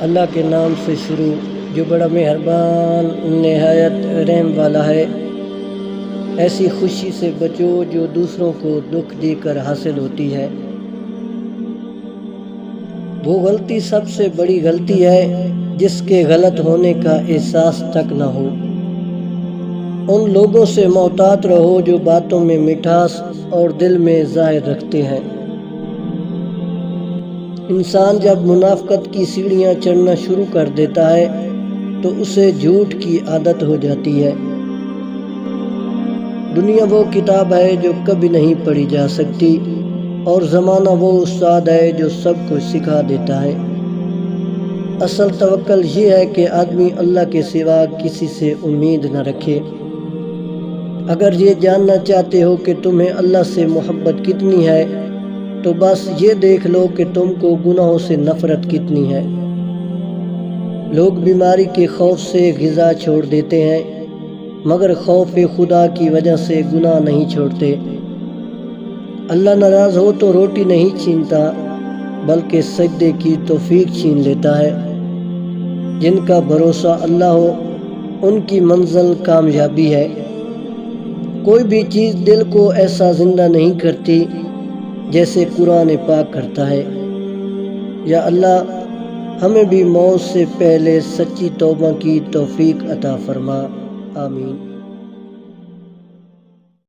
اللہ کے نام سے شروع جو بڑا مہربان نہایت رحم والا ہے۔ ایسی خوشی سے بچو جو دوسروں کو دکھ دے کر حاصل ہوتی ہے۔ وہ غلطی سب سے بڑی غلطی ہے جس کے غلط ہونے کا احساس تک نہ ہو۔ ان لوگوں سے محتاط رہو جو باتوں میں مٹھاس اور دل میں ظاہر رکھتے ہیں۔ انسان جب منافقت کی سیڑھیاں چڑھنا شروع کر دیتا ہے تو اسے جھوٹ کی عادت ہو جاتی ہے۔ دنیا وہ کتاب ہے جو کبھی نہیں پڑھی جا سکتی، اور زمانہ وہ استاد ہے جو سب کچھ سکھا دیتا ہے۔ اصل توکل یہ ہے کہ آدمی اللہ کے سوا کسی سے امید نہ رکھے۔ اگر یہ جاننا چاہتے ہو کہ تمہیں اللہ سے محبت کتنی ہے تو بس یہ دیکھ لو کہ تم کو گناہوں سے نفرت کتنی ہے۔ لوگ بیماری کے خوف سے غذا چھوڑ دیتے ہیں، مگر خوف خدا کی وجہ سے گناہ نہیں چھوڑتے۔ اللہ ناراض ہو تو روٹی نہیں چھینتا بلکہ سجدے کی توفیق چھین لیتا ہے۔ جن کا بھروسہ اللہ ہو ان کی منزل کامیابی ہے۔ کوئی بھی چیز دل کو ایسا زندہ نہیں کرتی جیسے قرآن پاک کرتا ہے۔ یا اللہ ہمیں بھی موت سے پہلے سچی توبہ کی توفیق عطا فرما، آمین۔